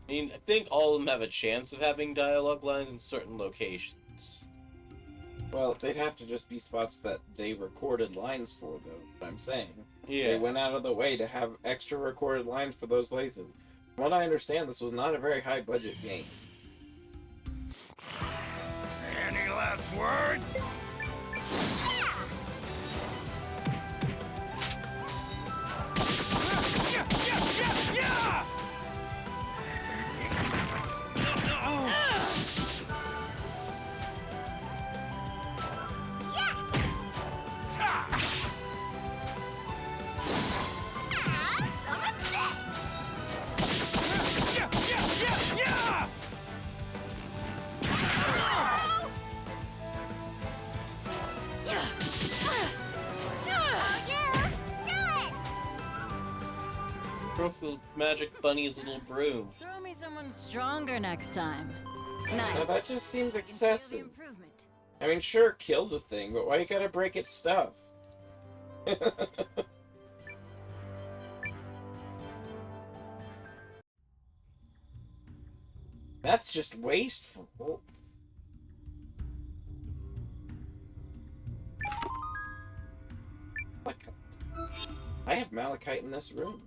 I mean, I think all of them have a chance of having dialogue lines in certain locations. Well, they'd have to just be spots that they recorded lines for, though, what I'm saying. Yeah. They went out of the way to have extra recorded lines for those places. From what I understand, this was not a very high-budget game. Any last words? Broke the magic bunny's little broom. Throw me someone stronger next time. Now, Nice. that just seems I can feel the excessive. improvement. I mean, sure, kill the thing, but why you gotta break its stuff? That's just wasteful. Malachite. I have malachite in this room.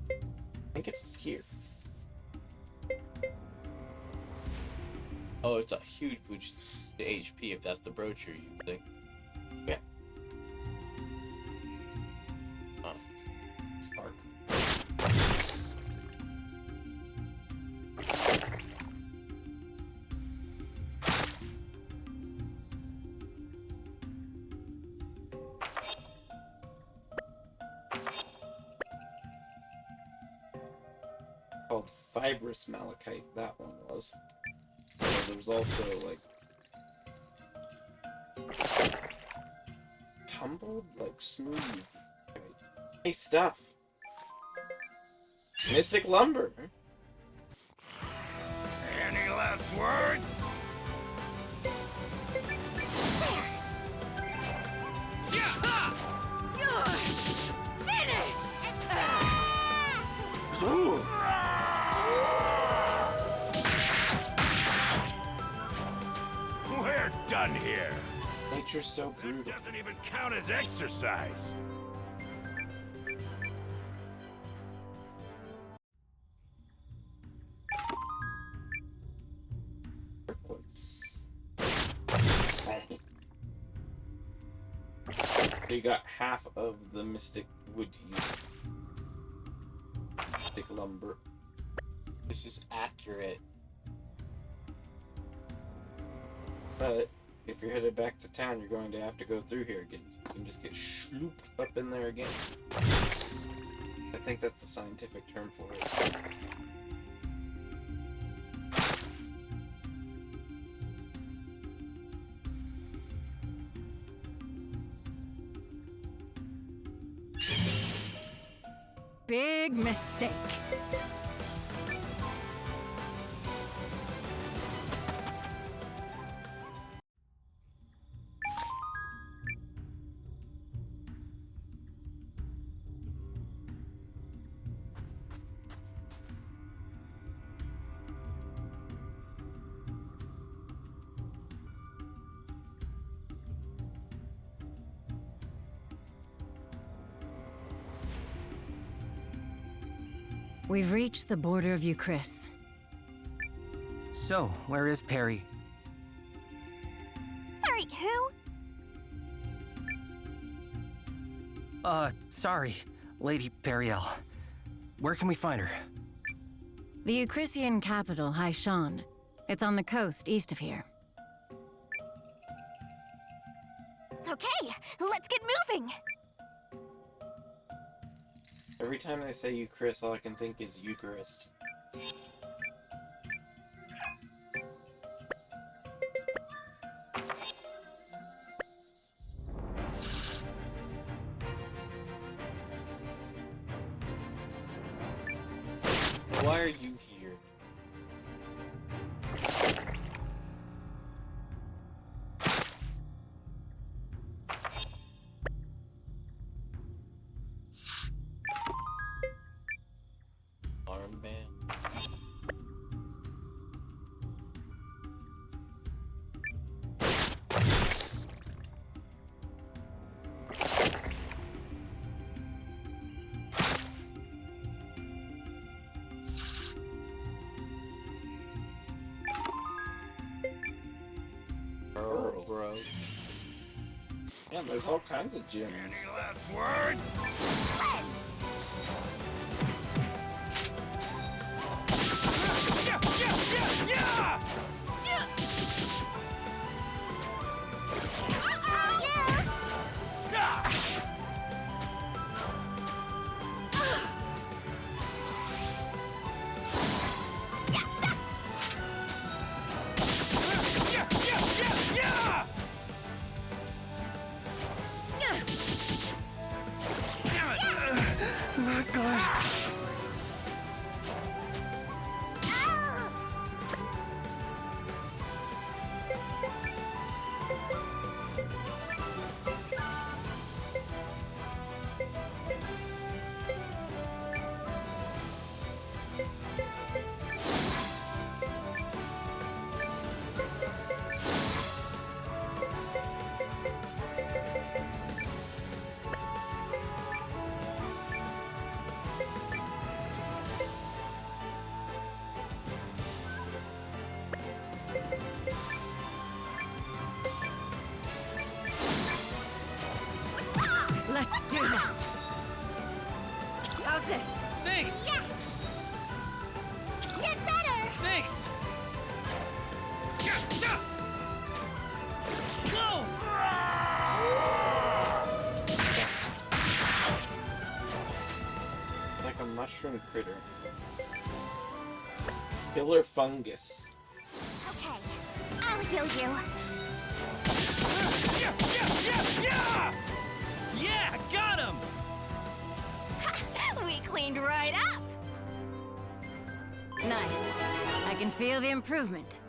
I think it's here. Oh, it's a huge boost to HP if that's the brooch you're using. Yeah. Oh. Spark. Called fibrous malachite, that one was. There's also, like, tumbled, like, smooth. Hey, stuff. Mystic lumber. Any last words? Ooh. We're done here. Nature's so That brutal. doesn't even count as exercise. Turquoise. So you got half of the mystic wood you use. Mystic lumber. This is accurate. But if you're headed back to town, you're going to have to go through here again. So you can just get slooped up in there again. I think that's the scientific term for it. Big mistake. We've reached the border of Euchris. So, where is Perry? Sorry, who? Sorry, Lady Perrielle. Where can we find her? The Eucrisian capital, Haishan. It's on the coast east of here. Okay, let's get moving. Every time they say Eucharist, all I can think is Eucharist. Why are you here? out. Yeah, there's all kinds of gyms. Any last words? Lens! Yeah, yeah, yeah, yeah! Uh-oh! Yeah! Yeah, yeah, yeah, yeah! Damn it! Not good. Let's do this. How's this? Thanks. Get better! Thanks. Yeah, yeah! Go. Like a mushroom critter. Killer fungus. Okay, I'll heal you. Yeah, yeah, yeah, yeah! Yeah, got him. We cleaned right up! Nice. I can feel the improvement.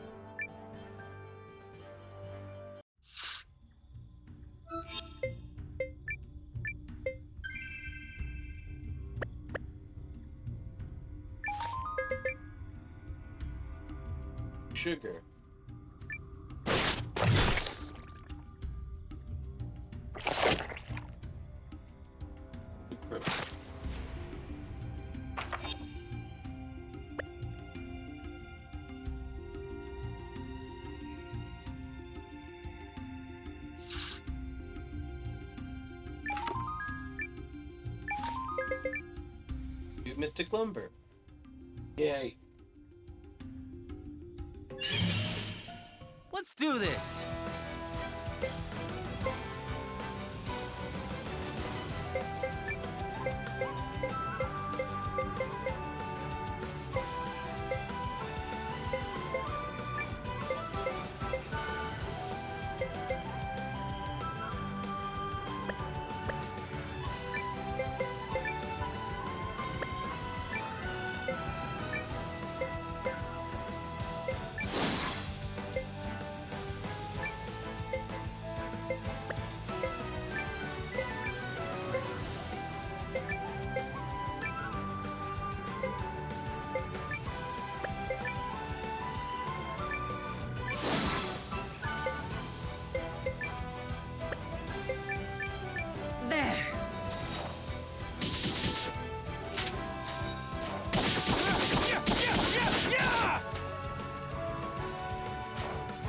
Sugar. Mystic lumber. Yay. Let's do this. There. Yeah, yeah, yeah, yeah!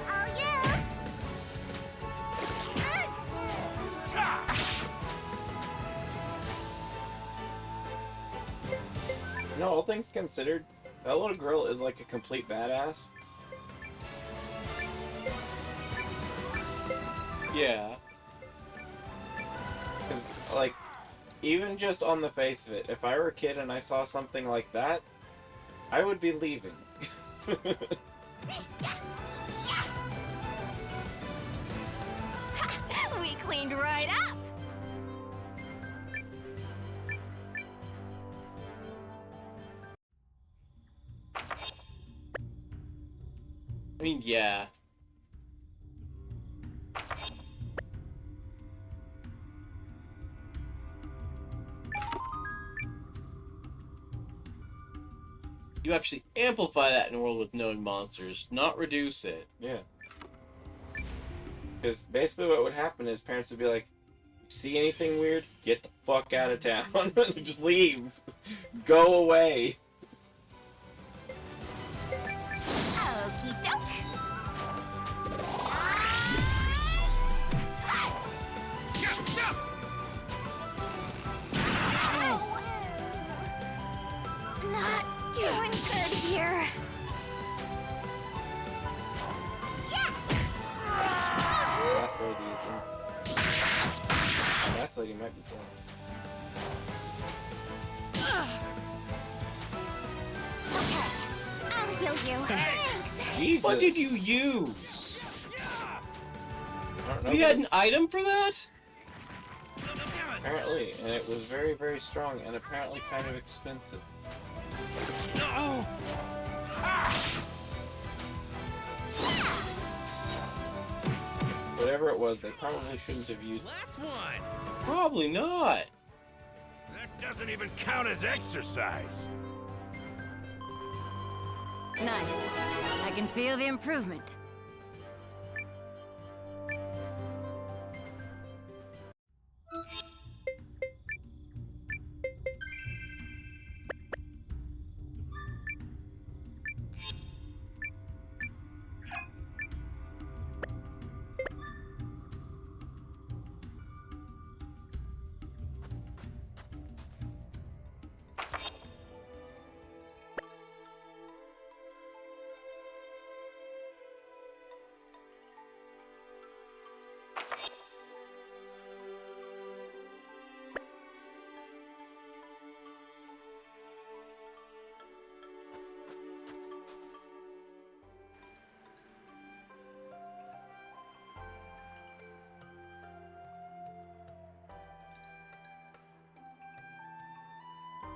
Oh, yeah! You know, all things considered, that little girl is like a complete badass. Yeah. Because, like, even just on the face of it, if I were a kid and I saw something like that, I would be leaving. We cleaned right up! I mean, yeah. You actually amplify that in a world with known monsters, not reduce it. Yeah. Because basically what would happen is parents would be like, see anything weird? Get the fuck out of town. Just leave. Go away. Okie doke! Third gear. Last lady is in. Last lady might be going. Okay, I'll heal you. Thanks. Jesus! What did you use? I don't know, We but had an item for that? apparently, and it was very, very strong, and apparently kind of expensive. No! Whatever it was, they probably shouldn't have used it. Last one! Probably not. That doesn't even count as exercise. Nice. I can feel the improvement.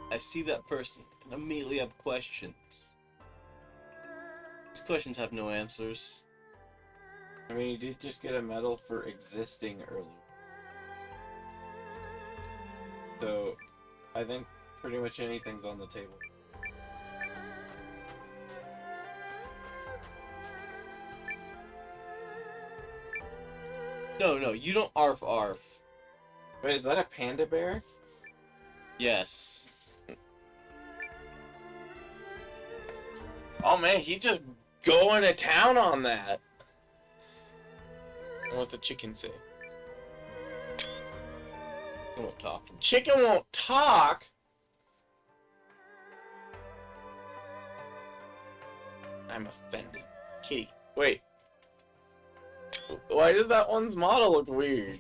I see that person and immediately have questions. These questions have no answers. I mean, you did just get a medal for existing earlier. So, I think pretty much anything's on the table. No, you don't arf arf. Wait, is that a panda bear? Yes. Oh man, he just going to town on that. What's the chicken say? I won't talk. Chicken won't talk? I'm offended. Kitty, wait. Why does that one's model look weird?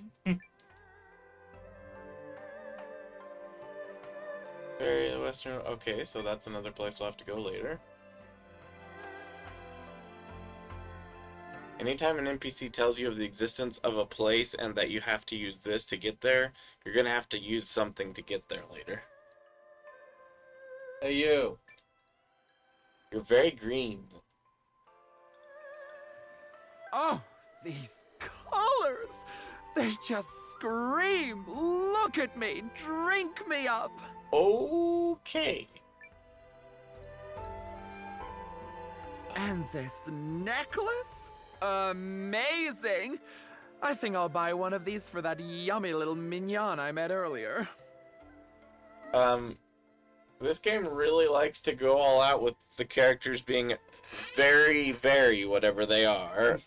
Very Western. Okay, so that's another place we'll have to go later. Anytime an NPC tells you of the existence of a place and that you have to use this to get there, you're gonna have to use something to get there later. Hey, you. You're very green. Oh, these colors! They just scream! Look at me! Drink me up! Okay. And this necklace? Amazing! I think I'll buy one of these for that yummy little mignon I met earlier. This game really likes to go all out with the characters being very, very whatever they are.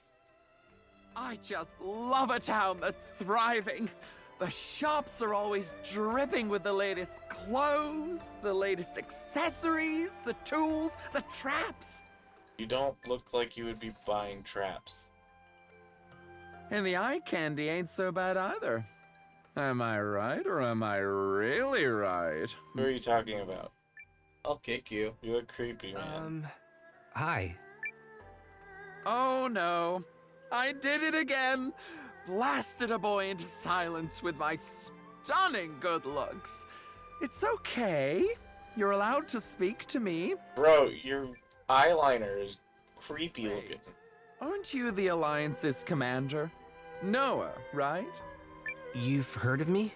I just love a town that's thriving. The shops are always dripping with the latest clothes, the latest accessories, the tools, the traps. You don't look like you would be buying traps. And the eye candy ain't so bad either. Am I right, or am I really right? Who are you talking about? I'll kick you. You look creepy, man. Hi. Oh no, I did it again. Blasted a boy into silence with my stunning good looks. It's okay. You're allowed to speak to me. Bro, your eyeliner is creepy looking. Aren't you the Alliance's commander? Noah, right? You've heard of me?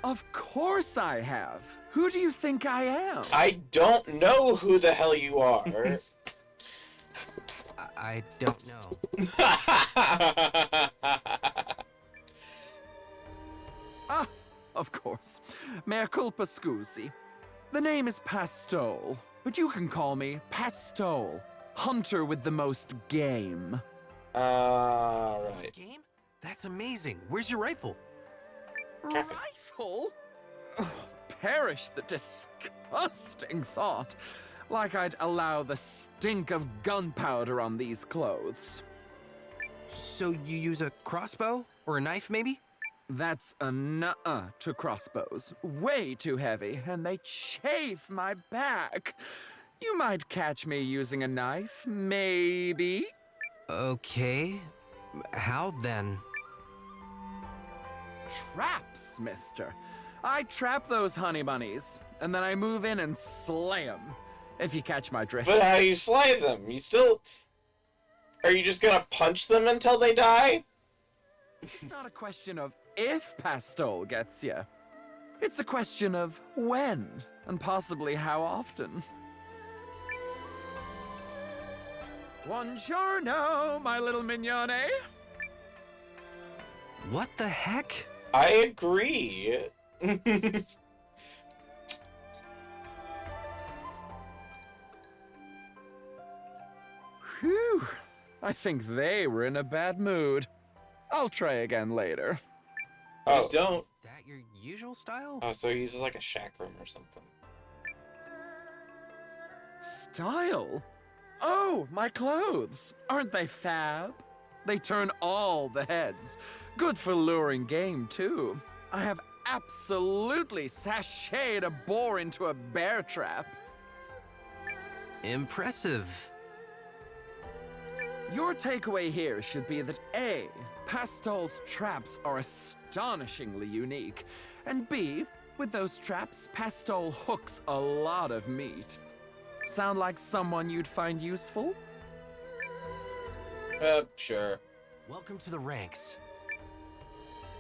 Of course I have. Who do you think I am? I don't know who the hell you are. I don't know. Ah, of course. Mea culpa scusi. The name is Pastole, but you can call me Pastole, hunter with the most game. Right. Game? That's amazing. Where's your rifle? Traffic. Rifle? Ugh, perish the disgusting thought. Like I'd allow the stink of gunpowder on these clothes. So you use a crossbow? Or a knife, maybe? That's a nuh-uh to crossbows. Way too heavy, and they chafe my back. You might catch me using a knife, maybe? Okay. How then? Traps, mister. I trap those honey bunnies, and then I move in and slay them. If you catch my drift. But how you slay them? You still... Are you just gonna punch them until they die? It's not a question of if Pastole gets you. It's a question of when, and possibly how often. Buongiorno, my little mignone. What the heck? I agree. Whew. I think they were in a bad mood. I'll try again later. Oh, Don't. Is that your usual style? oh, so he uses like a chakram or something. Style? Oh, my clothes. Aren't they fab? They turn all the heads. Good for luring game, too. I have absolutely sashayed a boar into a bear trap. Impressive. Your takeaway here should be that A, Pastole's traps are astonishingly unique, and B, with those traps, Pastole hooks a lot of meat. Sound like someone you'd find useful? Sure. Welcome to the ranks.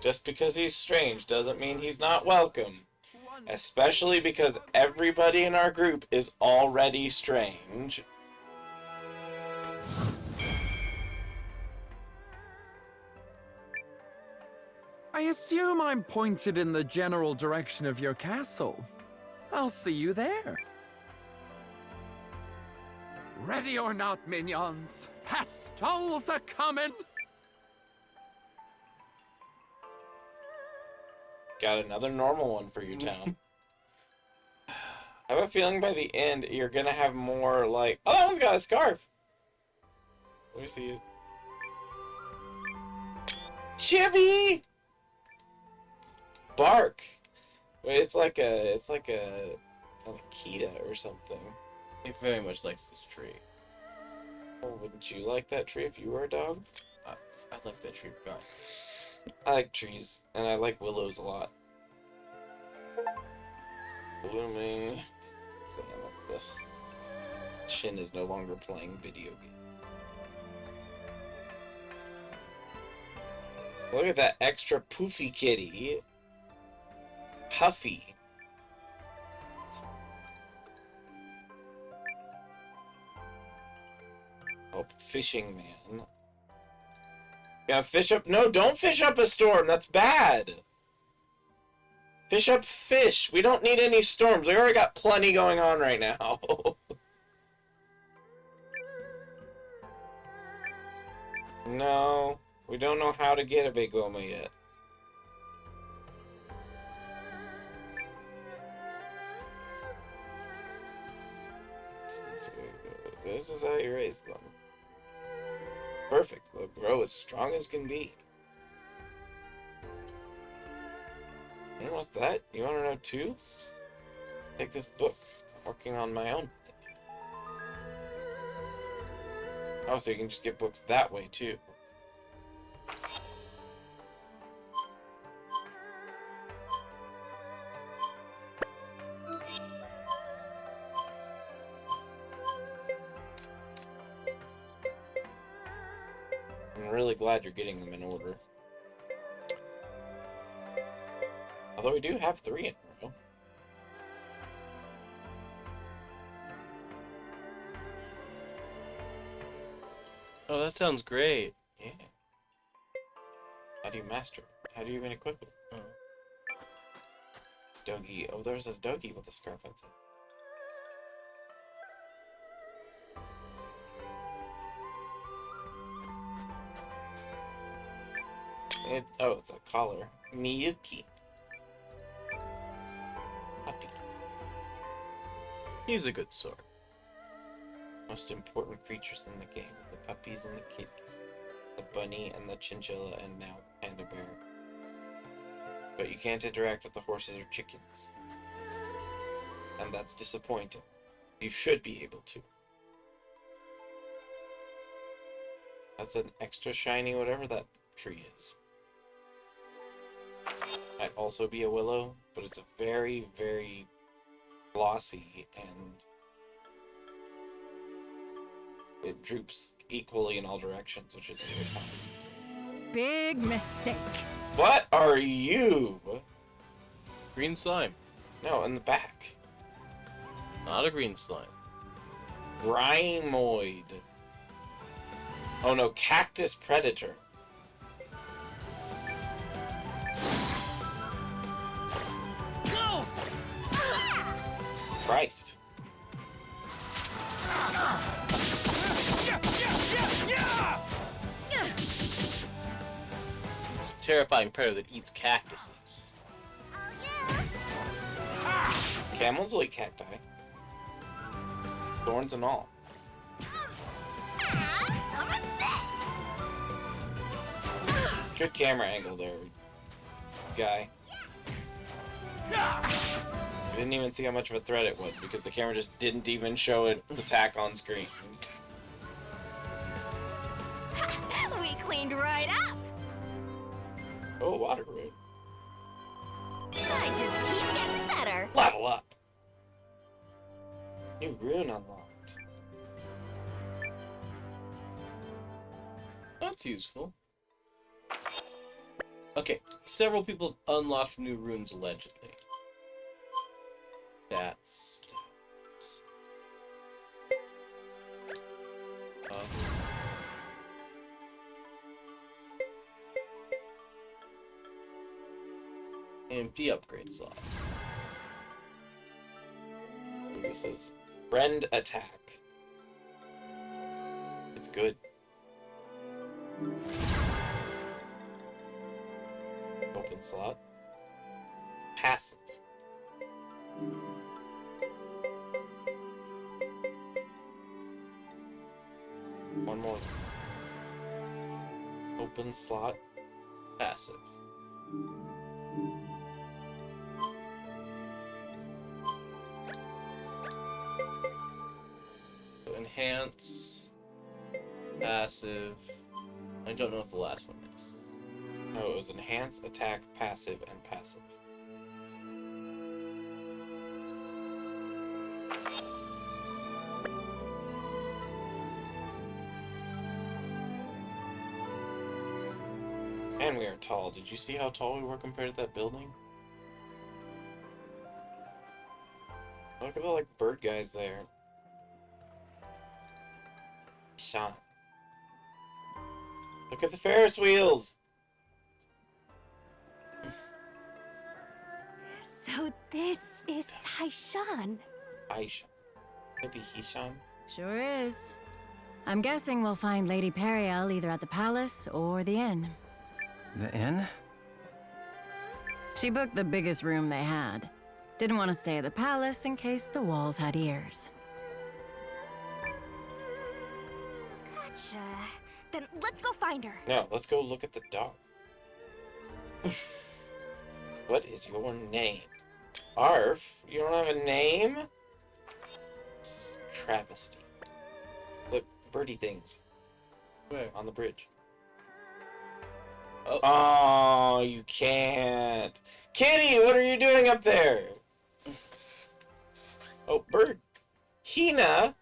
Just because he's strange doesn't mean he's not welcome. Especially because everybody in our group is already strange. I assume I'm pointed in the general direction of your castle. I'll see you there. Ready or not, minions, Pastole's a comin'! Got another normal one for your town. I have a feeling by the end you're gonna have more like, oh, that one's got a scarf. Let me see it. Chibi! Bark. Wait, it's like a Akita or something. He very much likes this tree. Oh, wouldn't you like that tree if you were a dog? I like that tree regardless. I like trees, and I like willows a lot. Blooming. Saying like the Shin is no longer playing video game. Look at that extra poofy kitty. Puffy. Oh, fishing man. Yeah, fish up. No, don't fish up a storm. That's bad. Fish up fish. We don't need any storms. We already got plenty going on right now. No, we don't know how to get a big Goma yet. This is how you raise them. Perfect. They'll grow as strong as can be. And what's that? You want to know too? Take this book. I'm working on my own thing. Oh, so you can just get books that way too. I'm really glad you're getting them in order. Although we do have 3 in a row. Oh, that sounds great. Yeah. How do you master it? How do you even equip it? Oh. Dougie. Oh, there's a Dougie with a scarf outside. Oh, it's a collar. Miyuki. Puppy. He's a good sort. Most important creatures in the game. The puppies and the kitties. The bunny and the chinchilla and now panda bear. But you can't interact with the horses or chickens. And that's disappointing. You should be able to. That's an extra shiny whatever that tree is. Might also be a willow, but it's a very, very glossy and it droops equally in all directions, which is very fun. Big mistake. What are you? Green slime. No, in the back. Not a green slime. Grimoid. Oh no, cactus predator. Go! Christ. Yeah, yeah, yeah, yeah! It's a terrifying predator that eats cactuses. Camels will eat cacti. Thorns and all. Some of this. Good camera angle there, guy. I didn't even see how much of a threat it was because the camera just didn't even show its attack on screen. We cleaned right up. Oh, water rune. I just keep getting better. Level up. New rune unlocked. That's useful. Okay, several people have unlocked new runes allegedly. Stats. MP upgrade slot. This is friend attack. It's good. Open slot. Passive. One more. Open slot. Passive. So enhance. Passive. I don't know what the last one is. No, it was enhance, attack, passive, and passive. And we are tall. Did you see how tall we were compared to that building? Look at the like bird guys there. Sean. Look at the Ferris wheels. So this is Haishan. Aisha. Maybe Hishan. Sure is. I'm guessing we'll find Lady Perrielle either at the palace or the inn. The inn? She booked the biggest room they had. Didn't want to stay at the palace in case the walls had ears. Gotcha. Then let's go find her. No, let's go look at the dog. What is your name? Arf? You don't have a name? This is travesty. Look, birdie things. Where? On the bridge. Oh. Oh, you can't. Kitty, what are you doing up there? Oh, bird. Hina?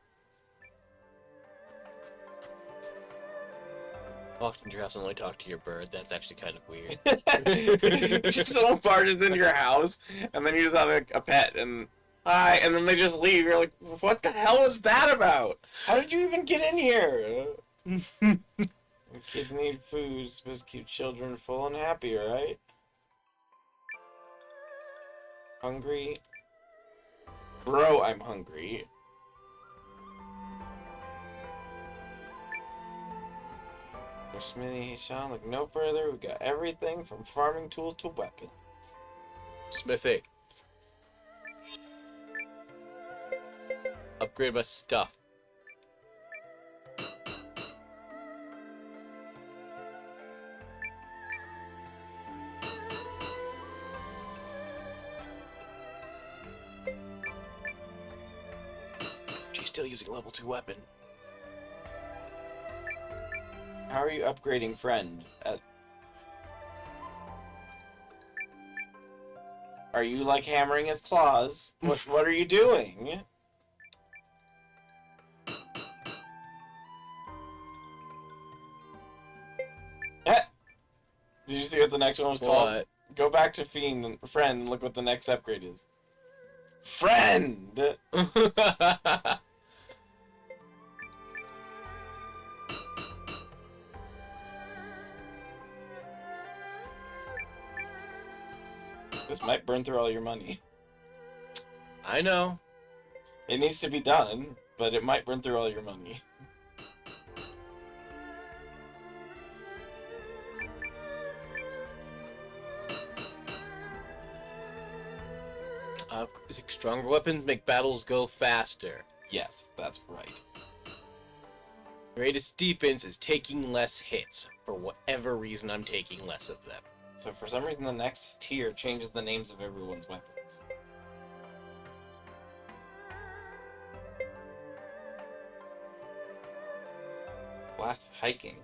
Walked into your house and only talked to your bird. That's actually kind of weird. Just someone barges into your house, and then you just have a pet, and hi, and then they just leave. You're like, what the hell is that about? How did you even get in here? Kids need food, supposed to keep children full and happy, right? Hungry? Bro, I'm hungry. We're smithy, Sean. Look no further. We got everything from farming tools to weapons. Smithy. Upgrade my stuff. she's still using a level 2 weapon. How are you upgrading friend? Are you like hammering his claws? What are you doing? Did you see what the next one was called? What? Go back to friend and look what the next upgrade is. Friend! This might burn through all your money. I know. It needs to be done, but it might burn through all your money. Stronger weapons make battles go faster. Yes, that's right. Greatest defense is taking less hits. For whatever reason, I'm taking less of them. So for some reason, the next tier changes the names of everyone's weapons. Blast hiking.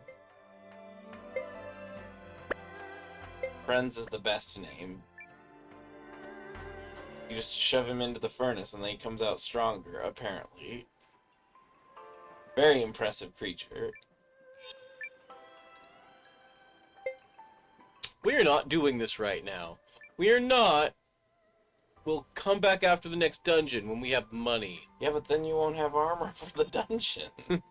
Friends is the best name. You just shove him into the furnace and then he comes out stronger, apparently. Very impressive creature. We are not doing this right now. We are not. We'll come back after the next dungeon when we have money. Yeah, but then you won't have armor for the dungeon.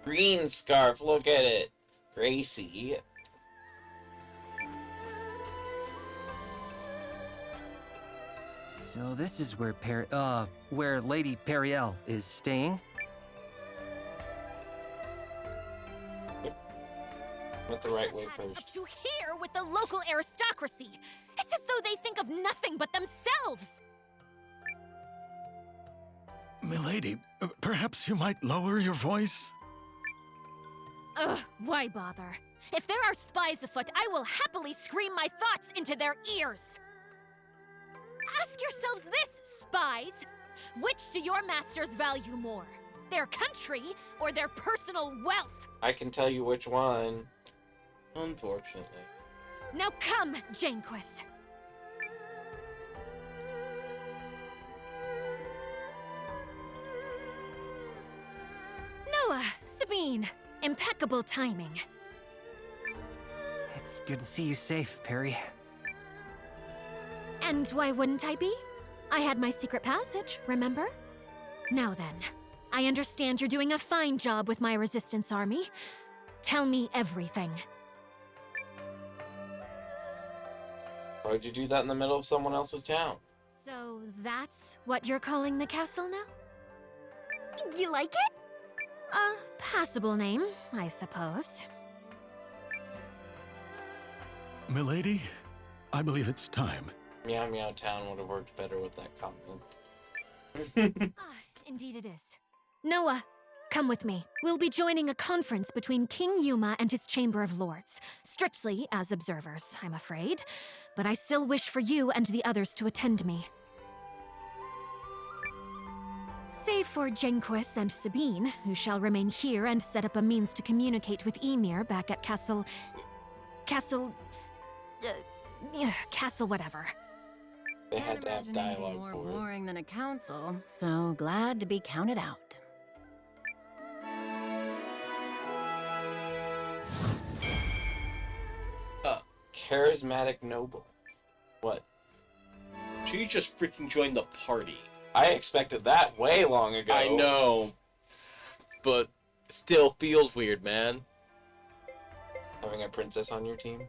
Green scarf, look at it. Gracie. So this is where where Lady Perrielle is staying? Went the right way Up first. to here with the local aristocracy. It's as though they think of nothing but themselves. Milady, perhaps you might lower your voice? Ugh, why bother? If there are spies afoot, I will happily scream my thoughts into their ears. Ask yourselves this, spies. Which do your masters value more? Their country or their personal wealth? I can tell you which one. Unfortunately. Now come, Janquis. Noah, Sabine, impeccable timing. It's good to see you safe, Perry. And why wouldn't I be? I had my secret passage, remember? Now then, I understand you're doing a fine job with my resistance army. Tell me everything. Why'd you do that in the middle of someone else's town? So that's what you're calling the castle now? You like it? A passable name, I suppose. Milady, I believe it's time. Meow Meow Town would have worked better with that comment. Indeed it is. Noah, come with me. We'll be joining a conference between King Yuma and his Chamber of Lords. Strictly as observers, I'm afraid. But I still wish for you and the others to attend me. Save for Janquis and Sabine, who shall remain here and set up a means to communicate with Ymir back at Castle whatever. They Can't had to have imagine anything dialogue more for it. boring than a council, so glad to be counted out. Charismatic noble. What? She just freaking joined the party. I expected that way long ago. I know. But still feels weird, man. Having a princess on your team?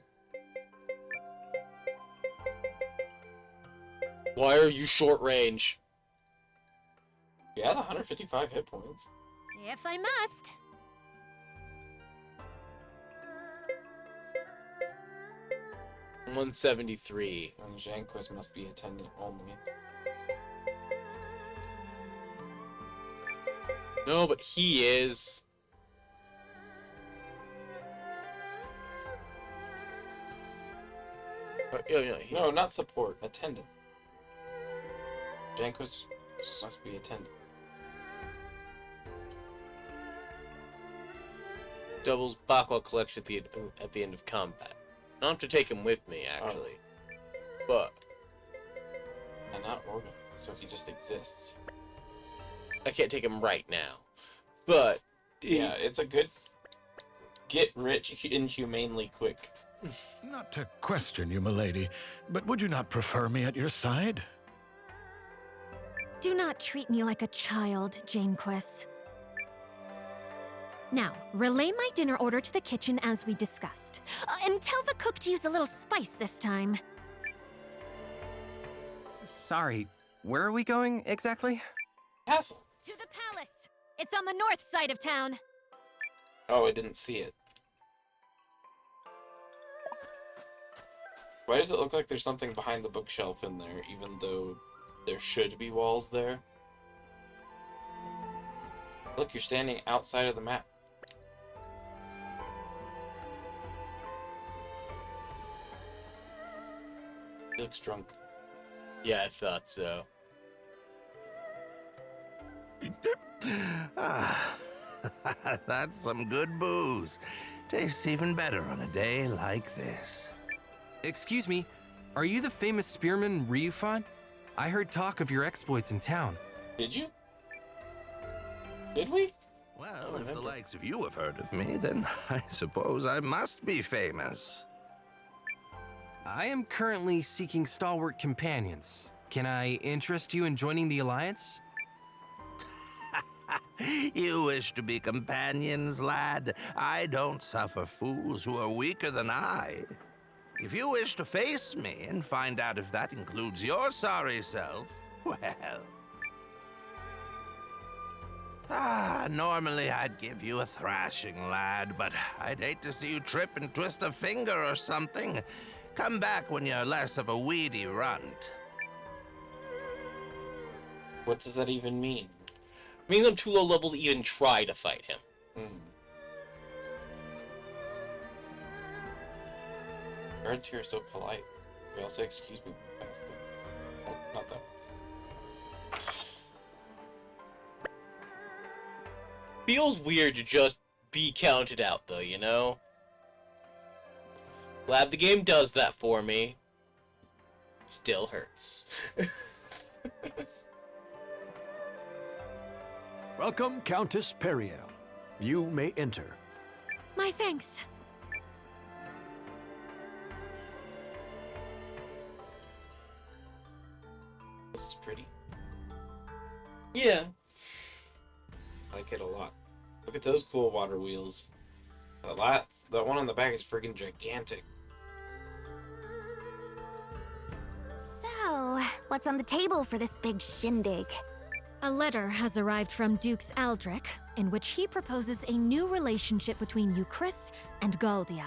Why are you short range? She has 155 hit points. If I must. $173. And Janquis must be attendant only. No, but he is. No, not support. Attendant. Jankus must be attendant. Doubles Bakwa collection at the end of combat. I don't have to take him with me, actually. But And not order, so he just exists. I can't take him right now. But Yeah, it's a good get rich inhumanely quick. Not to question you, milady, but would you not prefer me at your side? Do not treat me like a child, Janequist. Now, relay my dinner order to the kitchen as we discussed. And tell the cook to use a little spice this time. Sorry, where are we going exactly? Castle. To the palace! It's on the north side of town. Oh, I didn't see it. Why does it look like there's something behind the bookshelf in there, even though there should be walls there? Look, you're standing outside of the map. He looks drunk. yeah, I thought so. Ah, that's some good booze. Tastes even better on a day like this. Excuse me, are you the famous spearman Ryufan? I heard talk of your exploits in town. Did you? Did we? Well, if the likes of you have heard of me, then I suppose I must be famous. I am currently seeking stalwart companions. Can I interest you in joining the Alliance? You wish to be companions, lad? I don't suffer fools who are weaker than I. If you wish to face me and find out if that includes your sorry self, well... normally I'd give you a thrashing, lad, but I'd hate to see you trip and twist a finger or something. Come back when you're less of a weedy runt. What does that even mean? Means I'm too low level to even try to fight him. Guards here are so polite. We all say excuse me past them. Oh, not that. Feels weird to just be counted out, though, you know? Glad the game does that for me. Still hurts. Welcome, Countess Perrielle. You may enter. My thanks. This is pretty. Yeah. I like it a lot. Look at those cool water wheels. That one on the back is friggin' gigantic. So, what's on the table for this big shindig? A letter has arrived from Dukes Aldrich, in which he proposes a new relationship between Euchris and Galdia.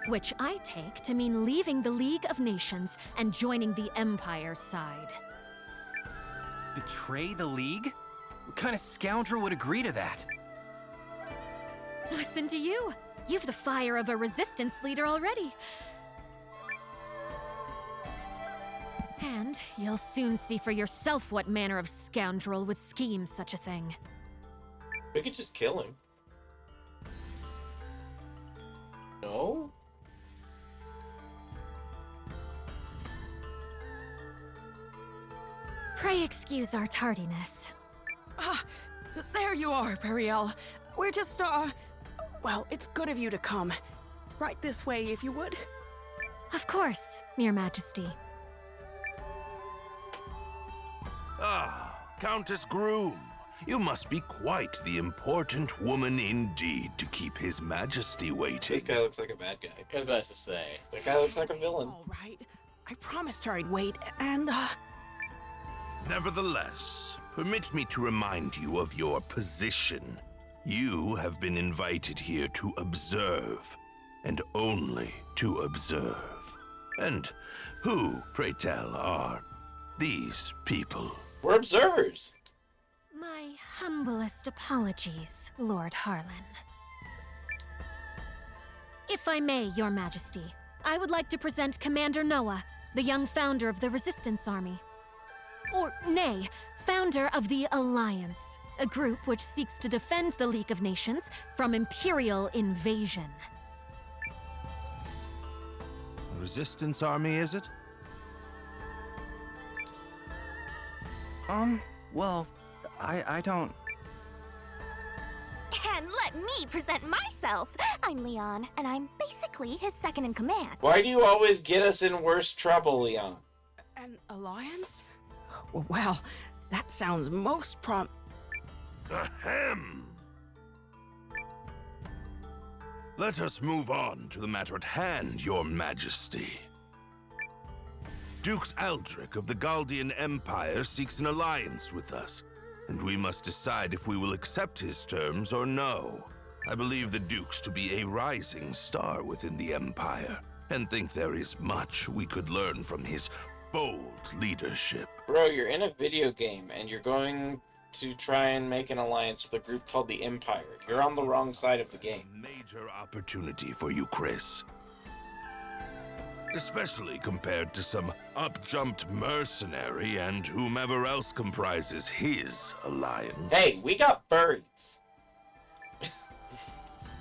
Which I take to mean leaving the League of Nations and joining the Empire's side. Betray the League? What kind of scoundrel would agree to that? Listen to you. You've the fire of a resistance leader already. And you'll soon see for yourself what manner of scoundrel would scheme such a thing. We could just kill him. No? Pray excuse our tardiness. Ah, there you are, Perrielle. We're just, well, it's good of you to come. Right this way, if you would. Of course, Your Majesty. Ah, Countess Groom. You must be quite the important woman indeed to keep His Majesty waiting. This guy looks like a bad guy. I was about to say. That guy looks like a villain. All right. I promised her I'd wait, and, Nevertheless, permit me to remind you of your position. You have been invited here to observe, and only to observe. And who, pray tell, are these people? We're observers. My humblest apologies, Lord Harlan. If I may, Your Majesty, I would like to present Commander Noah, the young founder of the Resistance Army. Or, nay, founder of the Alliance, a group which seeks to defend the League of Nations from Imperial invasion. A resistance army, is it? Well, I don't... And let me present myself. I'm Leon, and I'm basically his second in command. Why do you always get us in worse trouble, Leon? An alliance? Well, that sounds most Ahem! Let us move on to the matter at hand, Your Majesty. Dukes Aldrich of the Galdian Empire seeks an alliance with us, and we must decide if we will accept his terms or no. I believe the Dukes to be a rising star within the Empire, and think there is much we could learn from his bold leadership. Bro, you're in a video game, and you're going to try and make an alliance with a group called the Empire. You're on the wrong side of the game. Major opportunity for you, Chris. Especially compared to some up-jumped mercenary and whomever else comprises his alliance. Hey, we got furries.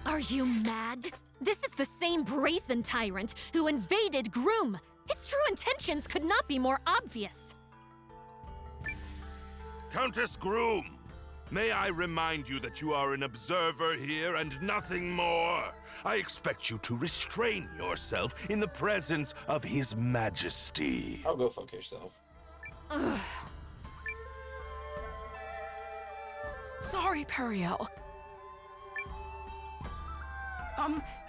Are you mad? This is the same brazen tyrant who invaded Groom. His true intentions could not be more obvious. Countess Groom, may I remind you that you are an observer here and nothing more? I expect you to restrain yourself in the presence of His Majesty. I'll go fuck yourself. Ugh. Sorry, Perrielle.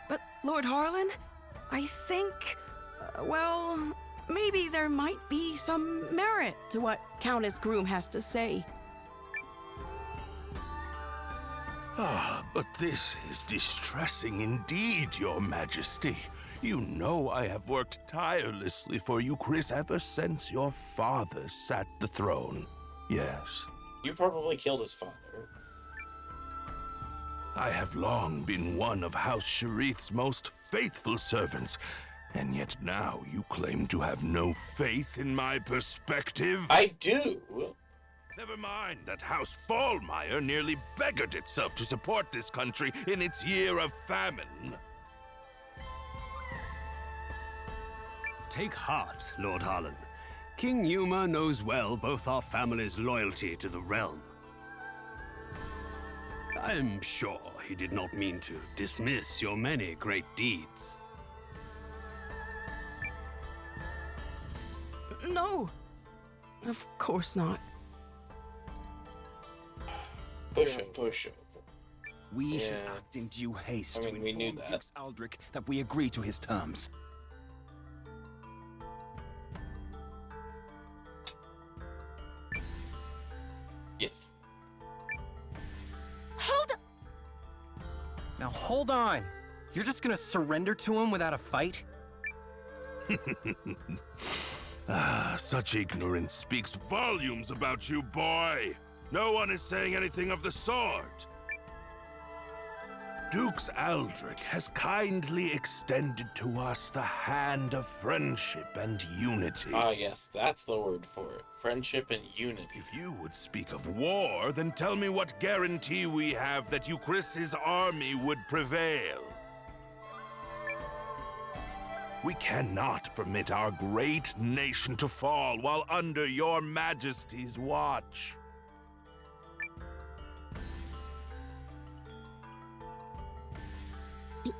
But Lord Harlan, I think, well, maybe there might be some merit to what Countess Groom has to say. But this is distressing indeed, Your Majesty. You know I have worked tirelessly for you, Chris, ever since your father sat the throne. Yes. You probably killed his father. I have long been one of House Sharith's most faithful servants, and yet now you claim to have no faith in my perspective? I do! Never mind that House Fallmeyer nearly beggared itself to support this country in its year of famine. Take heart, Lord Harlan. King Yuma knows well both our family's loyalty to the realm. I'm sure he did not mean to dismiss your many great deeds. No, of course not. Push over. We should act in due haste to we knew inform that. Dukes Aldrich that we agree to his terms. Yes. Hold up! Now hold on. You're just gonna surrender to him without a fight? Such ignorance speaks volumes about you, boy. No one is saying anything of the sort. Dukes Aldrich has kindly extended to us the hand of friendship and unity. Ah, yes, that's the word for it. Friendship and unity. If you would speak of war, then tell me what guarantee we have that Euchris's army would prevail. We cannot permit our great nation to fall while under your majesty's watch.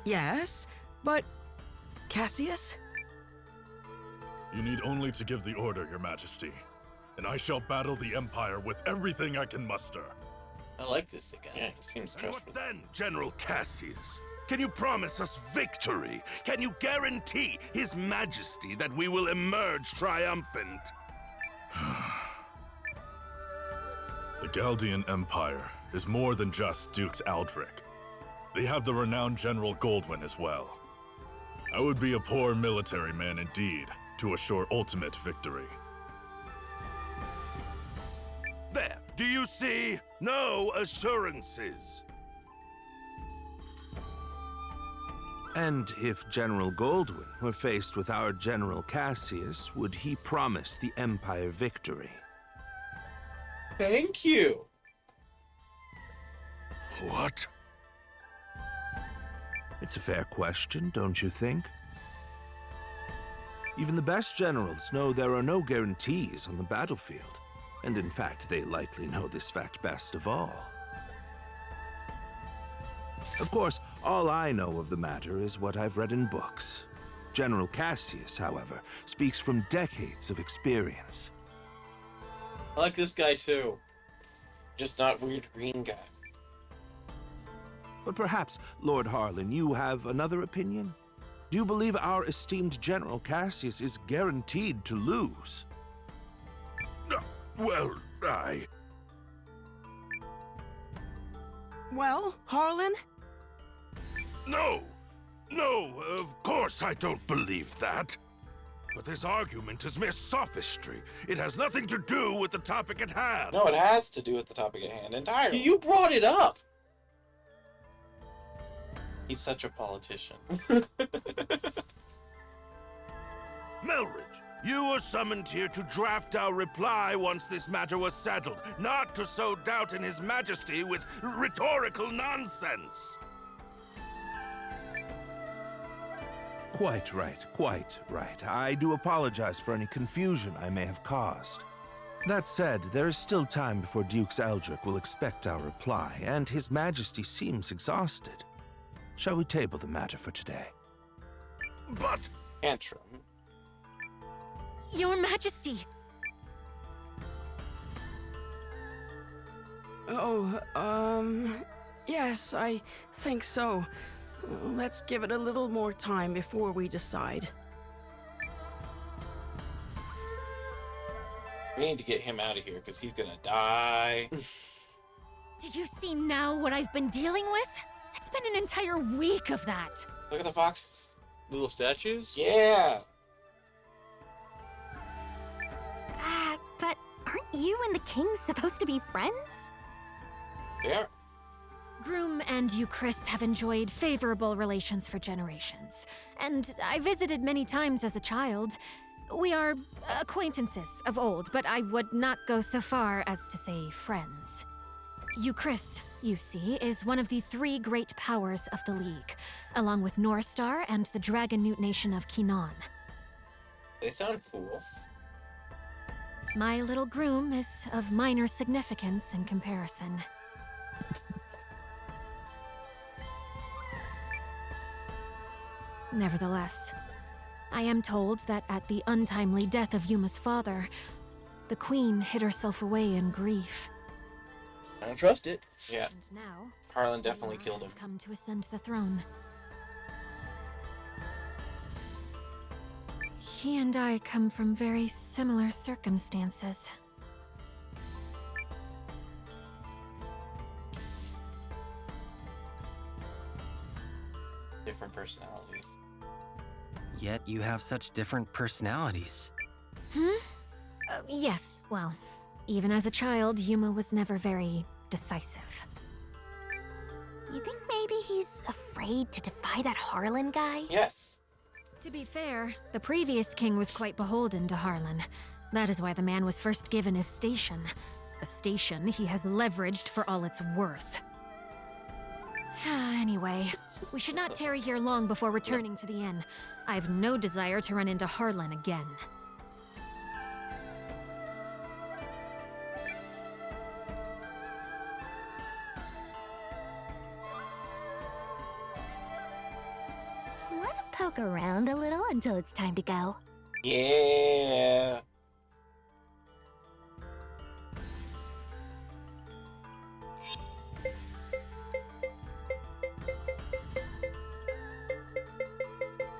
Yes, but Cassius? You need only to give the order, Your Majesty, and I shall battle the Empire with everything I can muster. I like this guy. Yeah, he seems And what trustworthy. then, General Cassius? Can you promise us victory? Can you guarantee His Majesty that we will emerge triumphant? The Galdian Empire is more than just Dukes Aldrich. They have the renowned General Goldwyn as well. I would be a poor military man indeed to assure ultimate victory. There, Do you see? No assurances. And if General Goldwyn were faced with our General Cassius, would he promise the Empire victory? Thank you. What? It's a fair question, don't you think? Even the best generals know there are no guarantees on the battlefield. And in fact, they likely know this fact best of all. Of course, all I know of the matter is what I've read in books. General Cassius, however, speaks from decades of experience. I like this guy too. Just not weird green guy. But perhaps, Lord Harlan, you have another opinion? Do you believe our esteemed General Cassius is guaranteed to lose? Well, Well, Harlan? No! No, of course I don't believe that. But this argument is mere sophistry. It has nothing to do with the topic at hand. No, it has to do with the topic at hand entirely. You brought it up! He's such a politician. Melridge, you were summoned here to draft our reply once this matter was settled, not to sow doubt in His Majesty with rhetorical nonsense. Quite right, quite right. I do apologize for any confusion I may have caused. That said, there is still time before Dukes Eldrick will expect our reply, and His Majesty seems exhausted. Shall we table the matter for today? But... Tantrum. Your Majesty! Oh, yes, I think so. Let's give it a little more time before we decide. We need to get him out of here, because he's gonna die. Do you see now what I've been dealing with? It's been an entire week of that. Look at the foxes. Little statues? Yeah. But aren't you and the king supposed to be friends? Yeah. Groom and Euchris have enjoyed favorable relations for generations, and I visited many times as a child. We are acquaintances of old, but I would not go so far as to say friends. Euchris, you see, is one of the 3 great powers of the League, along with Norstar and the Dragon Newt Nation of Kinan. They sound cool. My little groom is of minor significance in comparison. Nevertheless, I am told that at the untimely death of Yuma's father, the Queen hid herself away in grief. I don't trust it. Yeah. And now, Harlan definitely Yuma killed him. has come to ascend the throne. He and I come from very similar circumstances. Different personalities. Yet you have such different personalities. Yes, well, even as a child, Yuma was never very decisive. You think maybe he's afraid to defy that Harlan guy? Yes. To be fair, the previous king was quite beholden to Harlan. That is why the man was first given his station. A station he has leveraged for all it's worth. Anyway, we should not tarry here long before returning to the inn. I have no desire to run into Harlan again. Wanna poke around a little until it's time to go? Yeah.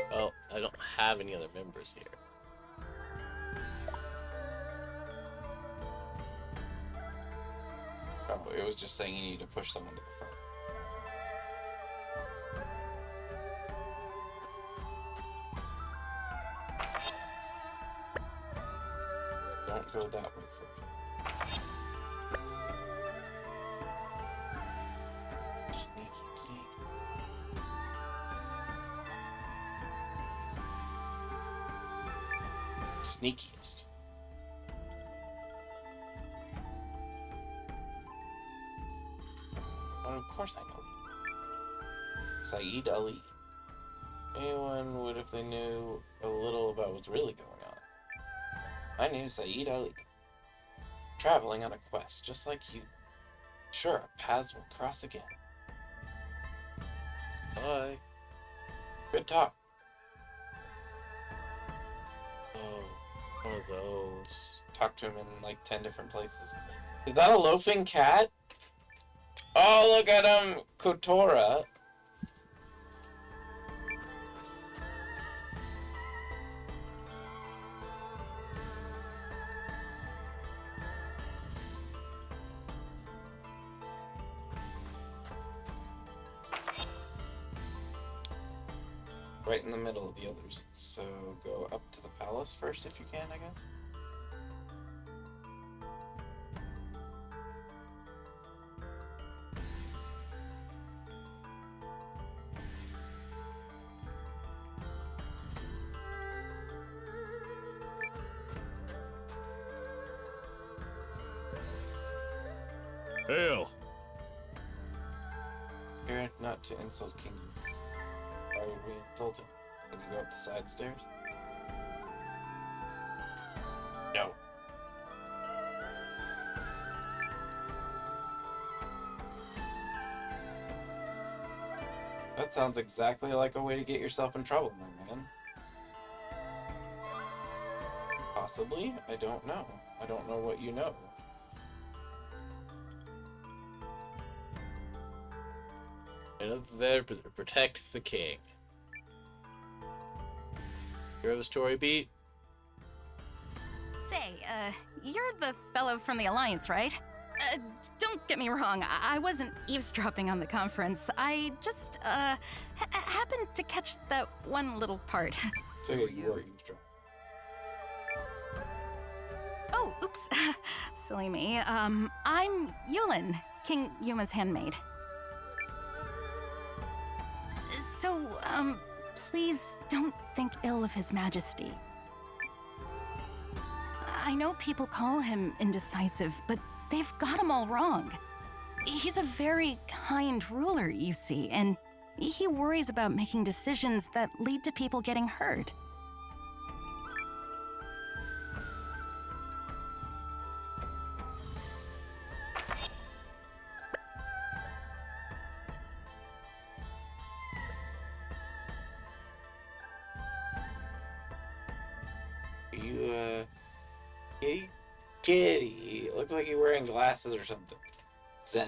Well, I don't have any other members here. Oh, it was just saying you need to push someone to the front. Don't go that way first. Sneakiest. Well, of course I know. Saeed Ali. Anyone would if they knew a little about what's really going on. I knew Saeed Ali. Traveling on a quest, just like you. Sure, our paths will cross again. Bye. Good talk. Oh, one of those. Talk to him in like 10 different places. Is that a loafing cat? Oh, look at him, Kotora. Right in the middle of the others. So go up to the palace first if you can, I guess. Hail! Here, not to insult King. Why would we insult him? Can you go up the side stairs? No. That sounds exactly like a way to get yourself in trouble, my man. Possibly? I don't know. I don't know what you know. And up there to protect the king. Hear the story beat? Say, you're the fellow from the Alliance, right? Don't get me wrong, I wasn't eavesdropping on the conference. I just, happened to catch that one little part. So you were eavesdropping. Oh, oops. Silly me. I'm Eiyuden, King Yuma's handmaid. So, please don't think ill of His Majesty. I know people call him indecisive, but they've got him all wrong. He's a very kind ruler, you see, and he worries about making decisions that lead to people getting hurt. You, kitty. Looks like you're wearing glasses or something. Zen.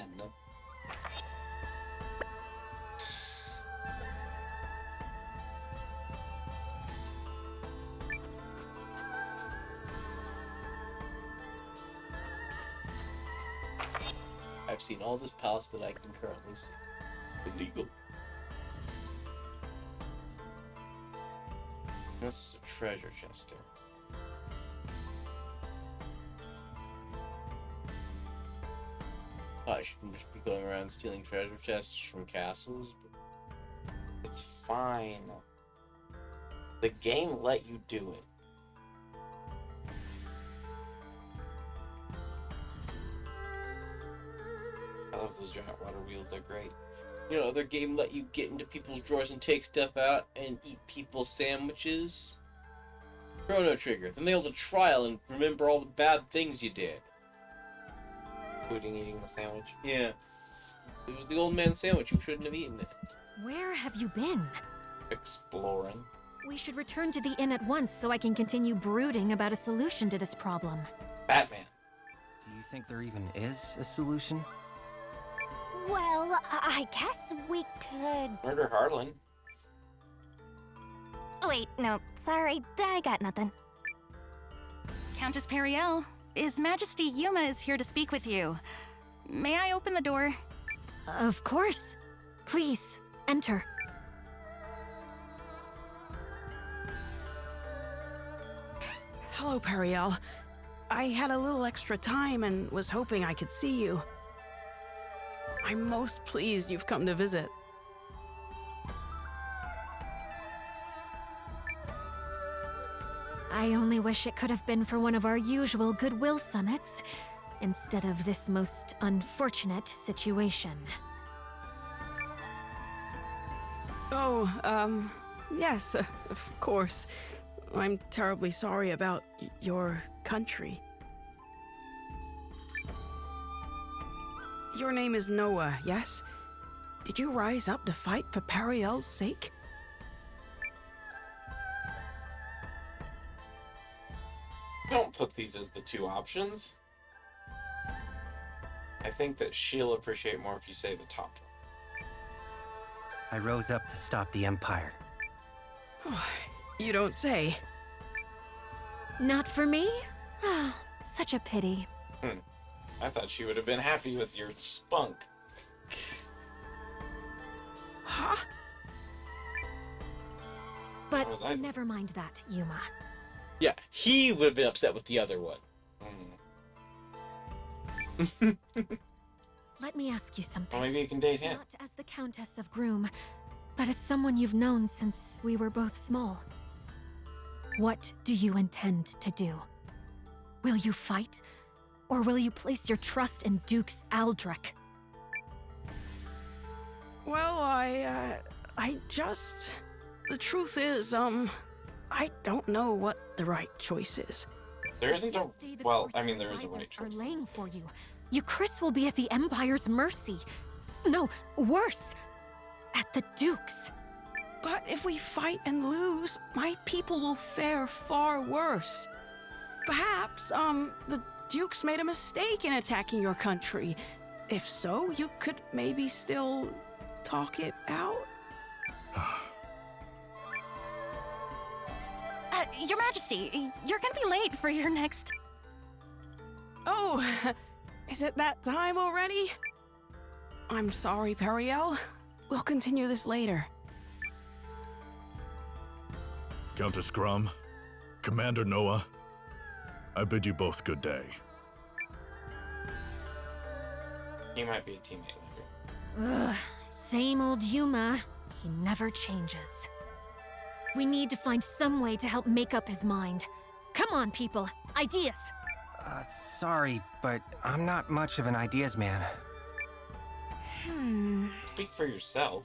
I've seen all this palace that I can currently see. Illegal. This is a treasure chest here. I shouldn't just be going around stealing treasure chests from castles, but it's fine. The game let you do it. I love those giant water wheels, they're great. You know, other game let you get into people's drawers and take stuff out and eat people's sandwiches. Chrono Trigger. Then they hold a trial and remember all the bad things you did. Including eating the sandwich? Yeah. It was the old man sandwich. You shouldn't have eaten it. Where have you been? Exploring. We should return to the inn at once so I can continue brooding about a solution to this problem. Batman. Do you think there even is a solution? Well, I guess we could... Murder Harlan. Wait, no, sorry, I got nothing. Countess Perrielle, His Majesty Yuma is here to speak with you. May I open the door? Of course. Please, enter. Hello, Perrielle. I had a little extra time and was hoping I could see you. I'm most pleased you've come to visit. I only wish it could have been for one of our usual goodwill summits, instead of this most unfortunate situation. Oh, yes, of course. I'm terribly sorry about your country. Your name is Noah, yes? Did you rise up to fight for Perrielle's sake? Don't put these as the two options. I think that she'll appreciate more if you say the top one. I rose up to stop the Empire. You don't say. Not for me? Oh, such a pity. I thought she would have been happy with your spunk. Huh? But never mind that, Yuma. Yeah, he would have been upset with the other one. Let me ask you something. Well, maybe you can date him. Not as the Countess of Groom, but as someone you've known since we were both small. What do you intend to do? Will you fight? Or will you place your trust in Dukes Aldrich? Well, the truth is, I don't know what the right choice is. There isn't a... Well, I mean, there is a right Are choice. laying for you. Chris will be at the Empire's mercy. No, worse, at the Duke's. But if we fight and lose, my people will fare far worse. Perhaps, the Dukes made a mistake in attacking your country. If so, you could maybe still talk it out? Your Majesty, you're gonna be late for your next... Oh, is it that time already? I'm sorry, Perrielle. We'll continue this later. Countess Grum, Commander Noah, I bid you both good day. He might be a teammate later. Ugh, same old Yuma. He never changes. We need to find some way to help make up his mind. Come on, people. Ideas. Sorry, but I'm not much of an ideas man. Speak for yourself.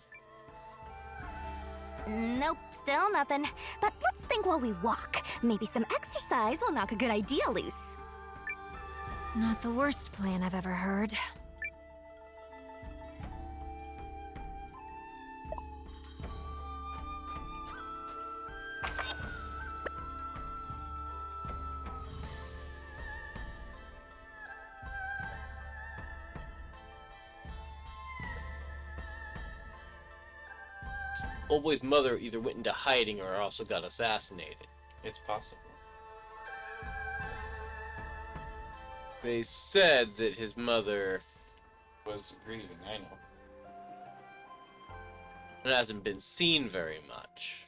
Nope, still nothing. But let's think while we walk. Maybe some exercise will knock a good idea loose. Not the worst plan I've ever heard. Old boy's mother either went into hiding or also got assassinated. It's possible. They said that his mother was grieving, I know. It hasn't been seen very much.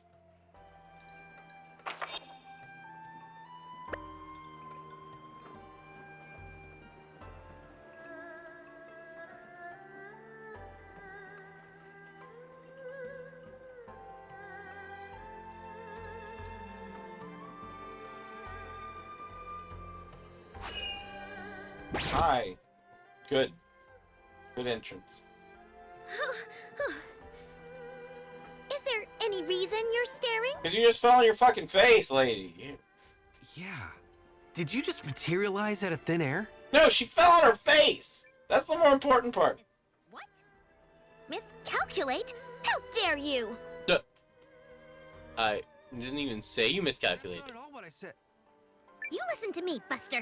Hi. Good. Good entrance. Is there any reason you're staring? Because you just fell on your fucking face, lady. Yeah. Did you just materialize out of thin air? No, she fell on her face! That's the more important part. What? Miscalculate? How dare you? I didn't even say you miscalculated. That's not at all what I said. You listen to me, Buster.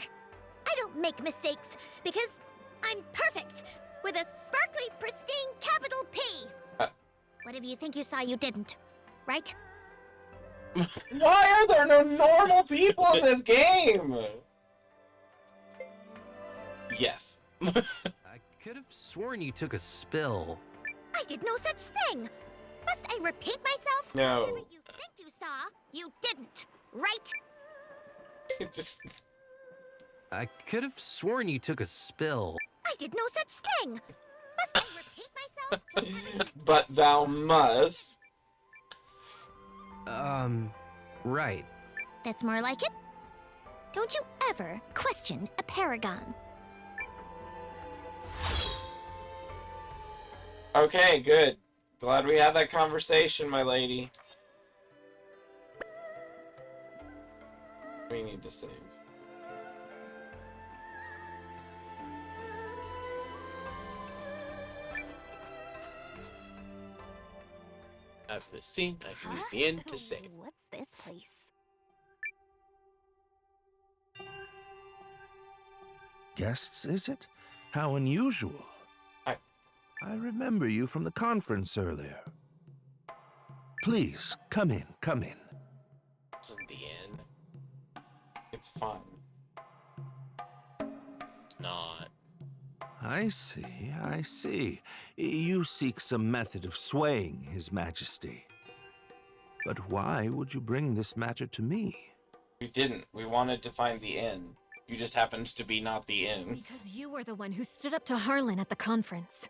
I don't make mistakes because I'm perfect with a sparkly, pristine capital P. Whatever you think you saw, you didn't, right? Why are there no normal people in this game? Yes. I could have sworn you took a spill. I did no such thing. Must I repeat myself? No. Whatever you think you saw, you didn't, right? Just... I could have sworn you took a spill. I did no such thing. Must I But thou must. Right. That's more like it. Don't you ever question a paragon. Okay, good. Glad we had that conversation, my lady. We need to save. After the scene, I can use the end to save. What's this place? Guests, is it? How unusual. I remember you from the conference earlier. Please, come in, come in. This is the end. It's fun. It's not. I see, I see. You seek some method of swaying His Majesty. But why would you bring this matter to me? We didn't. We wanted to find the inn. You just happened to be not the inn. Because you were the one who stood up to Harlan at the conference.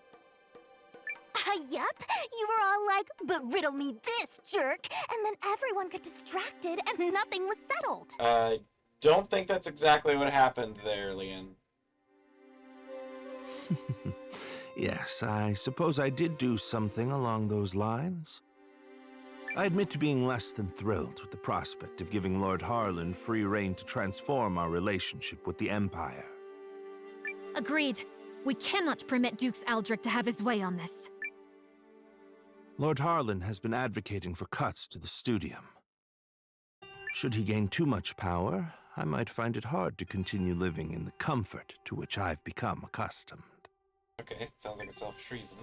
Yup. You were all like, but riddle me this, jerk. And then everyone got distracted and nothing was settled. Don't think that's exactly what happened there, Leon. Yes, I suppose I did do something along those lines. I admit to being less than thrilled with the prospect of giving Lord Harlan free rein to transform our relationship with the Empire. Agreed. We cannot permit Dukes Aldrich to have his way on this. Lord Harlan has been advocating for cuts to the studium. Should he gain too much power, I might find it hard to continue living in the comfort to which I've become accustomed. Okay, sounds like a selfish reason.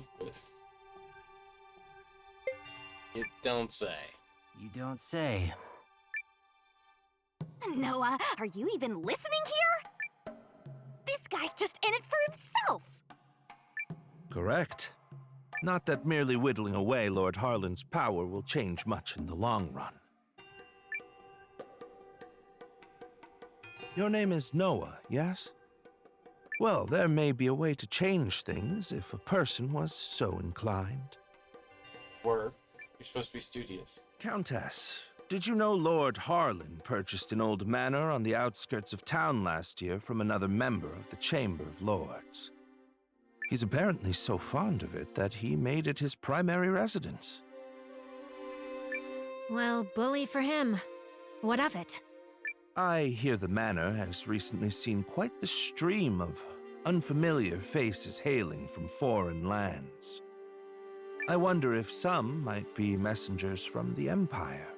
You don't say. You don't say. Noah, are you even listening here? This guy's just in it for himself. Correct. Not that merely whittling away Lord Harlan's power will change much in the long run. Your name is Noah, yes? Well, there may be a way to change things if a person was so inclined. You're supposed to be studious. Countess, did you know Lord Harlan purchased an old manor on the outskirts of town last year from another member of the Chamber of Lords? He's apparently so fond of it that he made it his primary residence. Well, bully for him. What of it? I hear the manor has recently seen quite the stream of unfamiliar faces hailing from foreign lands. I wonder if some might be messengers from the Empire.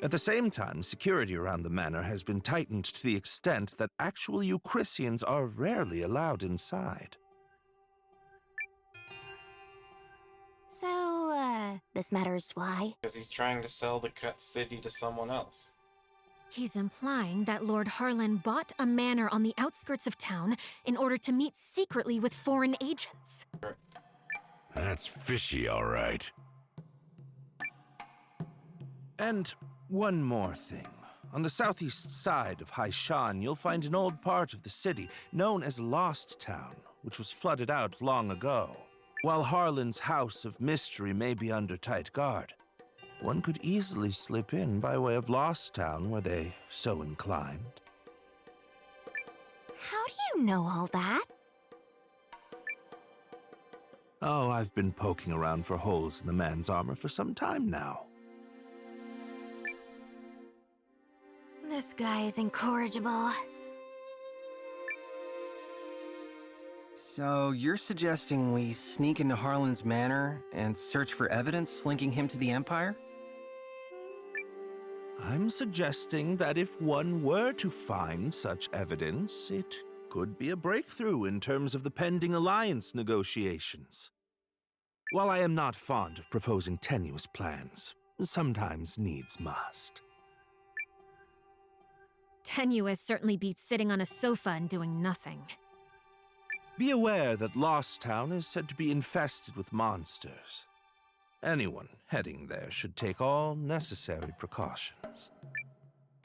At the same time, security around the manor has been tightened to the extent that actual Eucrisians are rarely allowed inside. So, this matters why? Because he's trying to sell the city to someone else. He's implying that Lord Harlan bought a manor on the outskirts of town in order to meet secretly with foreign agents. That's fishy, all right. And one more thing. On the southeast side of Haishan, you'll find an old part of the city known as Lost Town, which was flooded out long ago. While Harlan's House of Mystery may be under tight guard, one could easily slip in by way of Lost Town were they so inclined. How do you know all that? Oh, I've been poking around for holes in the man's armor for some time now. This guy is incorrigible. So you're suggesting we sneak into Harlan's manor and search for evidence linking him to the Empire? I'm suggesting that if one were to find such evidence, it could be a breakthrough in terms of the pending alliance negotiations. While I am not fond of proposing tenuous plans, sometimes needs must. Tenuous certainly beats sitting on a sofa and doing nothing. Be aware that Lost Town is said to be infested with monsters. Anyone heading there should take all necessary precautions.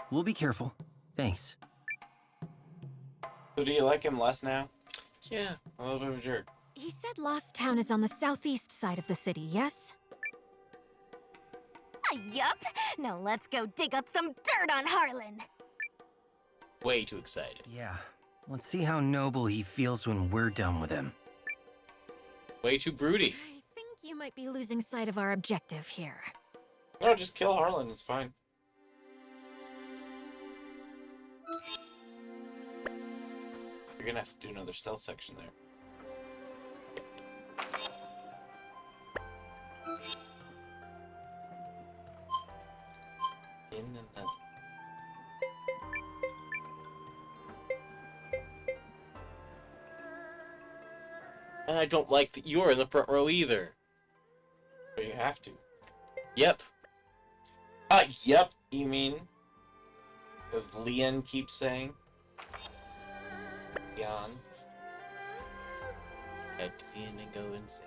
We'll be careful. Thanks. So do you like him less now? Yeah. A little bit of a jerk. He said Lost Town is on the southeast side of the city, yes? Yup. Now let's go dig up some dirt on Harlan. Way too excited. Yeah. Let's see how noble he feels when we're done with him. Way too broody. I think you might be losing sight of our objective here. No, just kill Harlan. It's fine. You're gonna have to do another stealth section there. In and out. And I don't like that you're in the front row either. But you have to. Yep. Yep, you mean? As Leon keeps saying. Leon. Head to the inn and go insane.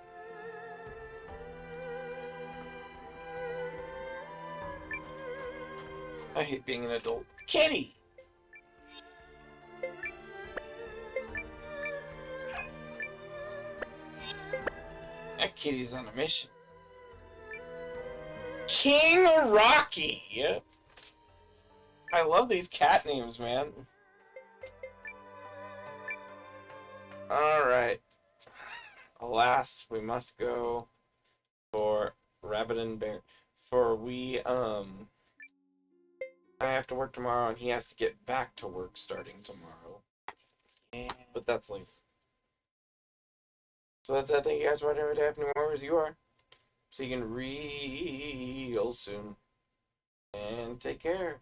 I hate being an adult. Kitty! That kitty's on a mission. King Rocky! I love these cat names, man. Alright. Alas, we must go for Rabbit and Bear. I have to work tomorrow, and he has to get back to work starting tomorrow. But that's late. So that's it. Thank you guys for watching. If you have any more as you are. See you again real soon. And take care.